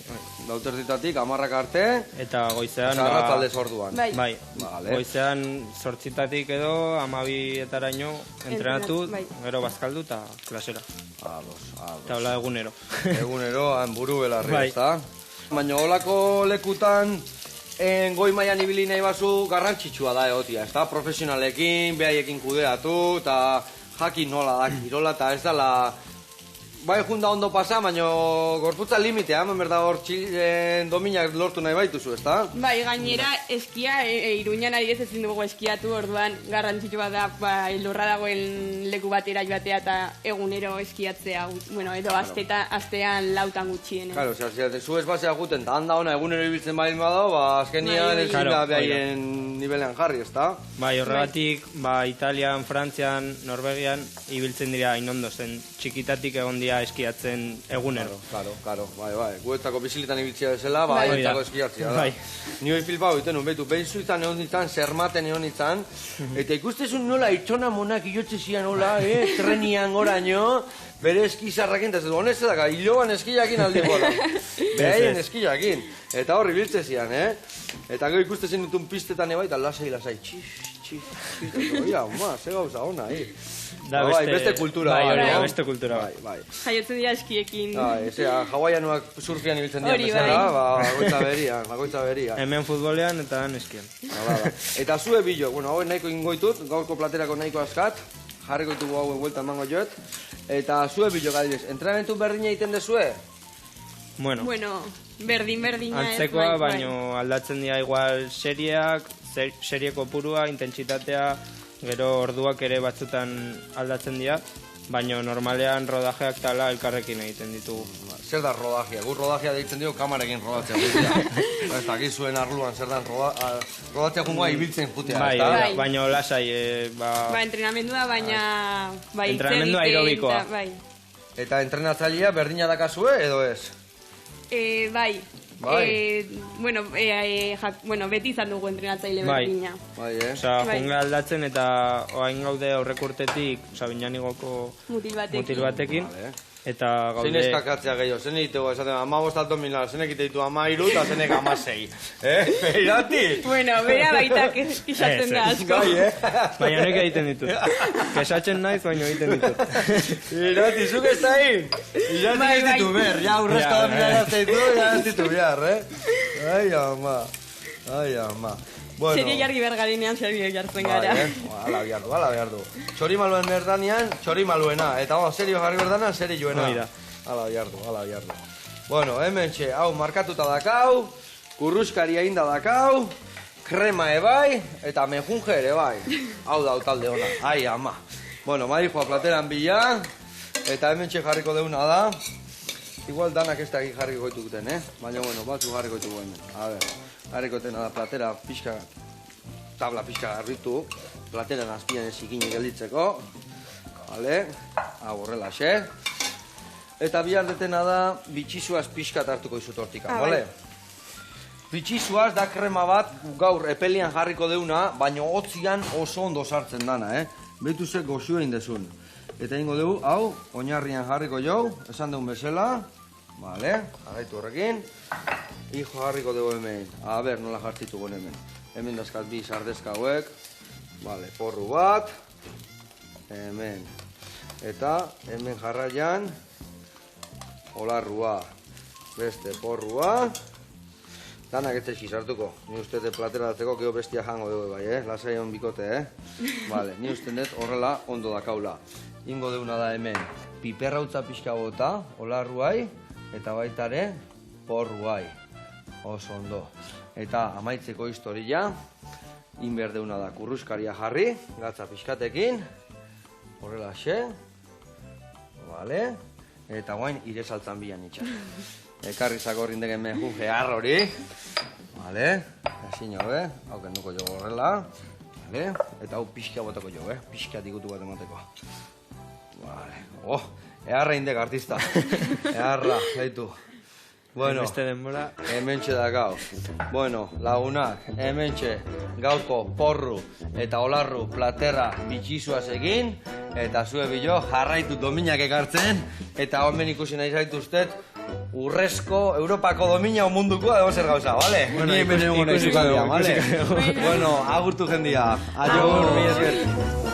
Lauterditatik, 10 arte, Eta goizean, eta arratzaldez orduan. Bai. Bai, Vale. goizean 8:00 edo 12:00etaraino entrenatu, Bai. gero bazkaldu eta klasera. Ados. Eta hola egunero. Egunero, buru belarri, Bai. ezta? Baina holako lekutan, goi mailan ibili nahi bazu garrantzitsua da egotia, ezta? Profesionalekin, behaiekin kudeatu, eta jakin nola da kirola, eta ez dala... Bai, junda ondo pasa, baina gorputza limitea, hemen berda hor dominak lortu nahi baituzu, ezta? Bai, gainera eskia, Iruñan ari ezin dugu eskiatu, orduan garrantzitsua da, lurra dagoen leku batera joatea eta egunero eskiatzea, bueno, edo astean lautan gutxienez. Claro, zu ez basea guten, eta handa ona egunero ibiltzen baldin badao, azkenian Bai, ez bai. da Claro, behaien nivelean jarri, ezta? Bai, horregatik, Italian, Frantzian, Norvegian, ibiltzen dira inondo zen, txikitatik egon dira eskiatzen egunero. Claro, bai. Guetzako bizilitan ibiltzea bezala, Bai. guetzako eskiatzea da. Bai. Ni hoi filpau iten nun, behitu, behin zuitan egon ditan, zermaten egon ditan, eta ikustezun nola itxona monak iotxe zian nola, trenian goraino, bere eskizarrakin, eta ez du, honez edaka, hiloan eskiakin aldi bola. Behaien eskiakin. Eta horri biltze zian, Eta gero ikustezen dutun pistetan ebai, eta lasai, txis, oia, ze gauza ona, Da Bai, beste kultura bai, bat, hori da, no? beste kultura. Bai. Jaiotzen dira eskiekin. Hawaiianuak surfian ibiltzen dira Hori bezala, bai. bakoitza beria. Hemen futbolean eta han eskian. Hala da. Eta zue bilo, bueno, hau nahiko ingoitut, gaurko platerako nahiko askat, jarriko ditugu hauen buelta emango joet. Eta zue bilo, gadibidez, entrenamentu berdina egiten dezue? Bueno, Bueno, berdina ez, antzekoa, bai. baino aldatzen dira igual serieak, serie kopurua, intentsitatea, gero orduak ere batzutan aldatzen dira, baino normalean rodajeak tala elkarrekin egiten ditugu. Zer da rodajea? Gu rodajea deitzen dugu kamarekin rodatzea guztia. Ez dakit zuen arluan zer da rodatzea jungoa ibiltzen jutea, Bai, ezta? bai. Baino lasai, Ba, entrenamendua, baina... Bai, Entrenamendu hitz egiten aerobikoa. eta, Bai. Eta entrenatzailea berdina dakazue edo ez? Bai. Bai. Bueno, beti izan dugu entrenatzaile Bai. berdina. Bai, Osea, Bai. jungla aldatzen eta oain gaude aurrekurtetik, osea, binanigoko Mutil batekin. mutil batekin, Vale. eta Zein gaude... eskakatzea gehiago, zen egiteko, esaten, 15 abdominal, zenek egite ditu 13 eta zenek 16. Irati? Bueno, bera baita kexatzen da asko. Gai, Baina honek egiten ditut. Kesatzen naiz, baina egiten ditut. Irati, zuk ez da hin? Irati Bai, ez ditu bai. behar, ja urrezko Ja, abdominal ditu, ja ez ditu behar, Ai, ama. Bueno. Serie jarri behar garenean serie jartzen gara. Hala behar du. Txori maluen berdanean, txori maluena. Eta serio jarri berdanean, serio joena. Hori da. Hala behar du. Bueno, hemen txe, hau markatuta dakau, kurruskaria inda dakau, krema ebai, eta mejunje ere bai. Hau da, talde ona. Ai, ama. Bueno, madijoa plateran bila, eta hemen txe jarriko deuna da. Igual danak ez da jarriko goituguten, Baina, bueno, batzu jarriko goitugu hemen. A ver, jarriko tena da platera pixka, tabla pixka garbitu, plateran azpian ez ikini gelditzeko. Vale, hau horrela xe. Eta bihar detena da, bitxizuaz pixka hartuko izut hortikan, Ah, vale? bai. Bitxizuaz da krema bat gaur epelian jarriko deuna, baina hotzian oso ondo sartzen dana, Behitu ze goxua indezun. Eta ingo dugu, hau, oinarrian jarriko jau, esan dugun bezala. Vale, jarraitu horrekin. Hijo jarriko dugu hemen. A ber, nola jartzitugu hemen. Hemen dazkat bi sardezka hauek. Vale, porru bat. Hemen. Eta hemen jarraian, olarrua. Beste porrua. Danak ez txiki sartuko. Ni uste dut platera datzeko, geho bestia jango dugu bai, Lasai hon bikote, Vale, ni uste dut horrela ondo dakaula. Ingo deuna da hemen, piperrautza pixka bota, olarruai, eta baitare, porruai. Oso ondo. Eta amaitzeko historia, inberdeuna da kurruskaria jarri, gatza pixkatekin, horrela xe, Vale? Eta guain, ire saltzan bilan itxak. Ekarri zakorrin degen mehu gehar hori. Vale? Ezin jo, hau kenduko jo horrela. Vale? Eta hau pixka botako jo, pixka digutu bat emateko. Vale. Oh, eharra indek artista. Eharra, gaitu. Bueno, Beste denbora. hementxe da gau. Bueno, lagunak, hementxe gaurko porru eta olarru platerra bitxisuaz egin, eta zue bilo jarraitu dominak ekartzen, eta hemen ikusi nahi zaituztet, urrezko, Europako domina o munduko edo zer gauza, bale? Ni hemen egongo nahi zukaldia, bale? Bueno, agurtu jendia. Agur, mi esker.